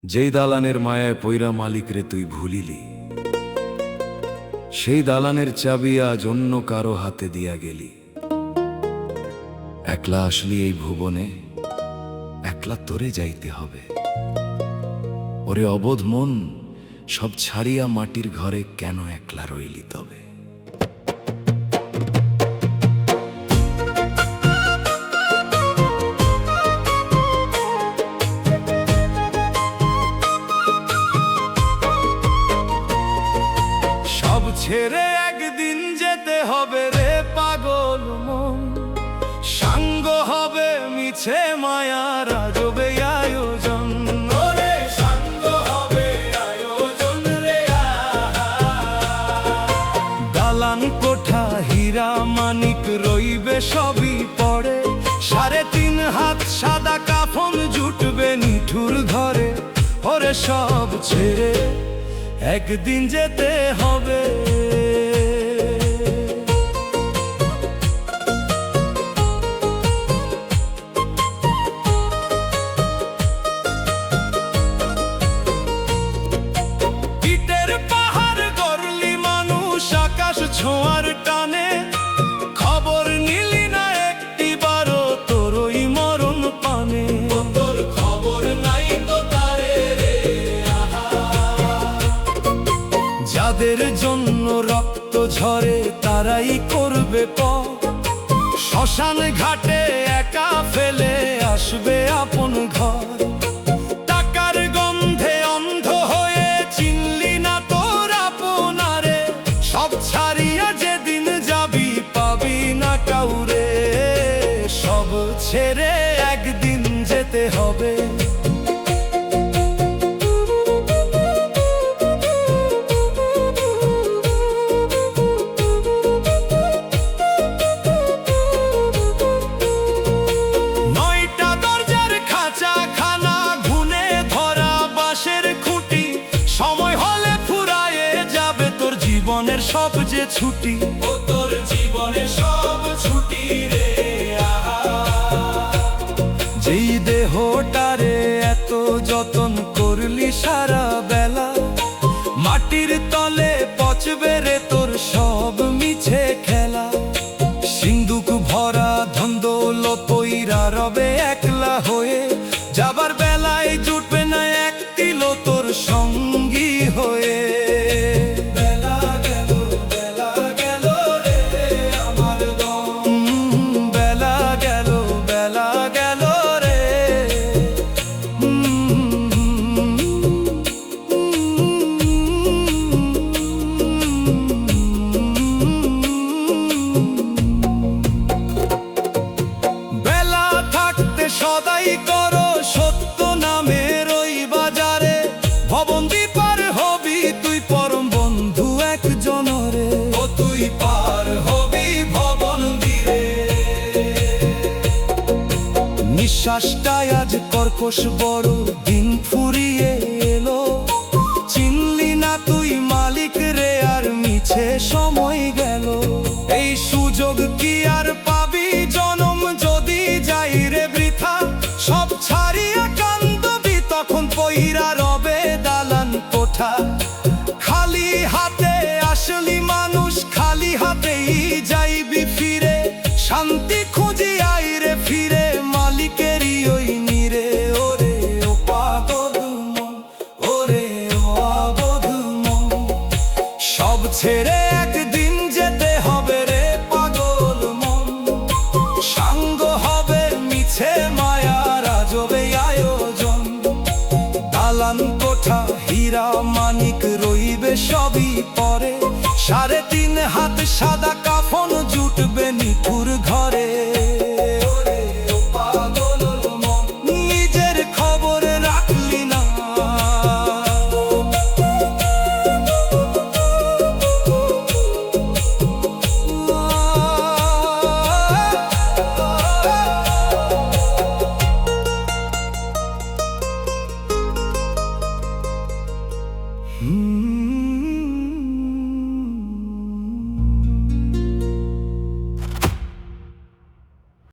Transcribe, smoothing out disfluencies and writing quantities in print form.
যেই দালানের মায়ায় পৈরা মালিক রে তুই ভুলিলি, সেই দালানের চাবি আজ অন্য কারো হাতে দিয়া গেলি। একলা আসলি এই ভুবনে, একলা তোরে যাইতে হবে। ওরে অবোধ মন, সব ছাড়িয়া মাটির ঘরে কেন একলা রইলি তবে? সব ছেড়ে একদিন যেতে হবে রে পাগল মন, সাঙ্গ হবে মিছে মায়ার আজবে আয়োজন। ওরে সাঙ্গ হবে আয়োজন রে, দালান কোঠা হীরা মানিক রইবে সবই পড়ে, 3.5 হাত সাদা কাফন জুটবে নিঠুর ঘরে। ওরে সব ছেড়ে একদিন যেতে হবে। ইটের পাহাড় গড়লি মানুষ আকাশ ছোঁয়ার টানে, খবর নিলি না একটিবারও তোর ওই মরণ পানে। তোর খবর নাই তো তারে রে, যাদের জন্য রক্ত ঝরে তারাই করবে পথ, শ্মশান ঘাটে একা ফেলে আসবে আপন ঘর। টাকার গন্ধে অন্ধ হয়ে চিনলি না তোর আপনারে, সব ছাড়িয়া যেদিন যাবি পাবি না কাউরে। সব ছেড়ে একদিন যেতে হবে। সময় হলে ফুরায়ে যাবে তোর জীবনের সব যে ছুটি, ও তোর জীবনের সব ছুটি রে। যেই দেহটারে এত যতন করলি সারা বেলা, মাটির তলে পচবে রে তোর সব মিছে খেলা। সিন্দুক ভরা ধন দৌলত পইরা রবে একলা হয়ে, যাবার বেলায় জুটবে না এক তিল তোর সঙ্গী হয়ে। বেলা গেল রে আমার দম, বেলা গেল রে। বেলা থাকতে সদাই করো সত্য নামের ওই বাজারে, ভবন পার হবি তুই পরম বন্ধু একজনরে। ও তুই পার হবি ভবন দিরে। নিঃশ্বাসটাই আজ কর্কশ বড় দিন ফুরিয়ে এলো, চিনলি না তুই মালিক রে আর মিছে সময় গেল। এই সুযোগ কি আর পাবি জনম যদি যাই রে বৃথা, সব ছাড়িয়া কান্দবি তখন পইরা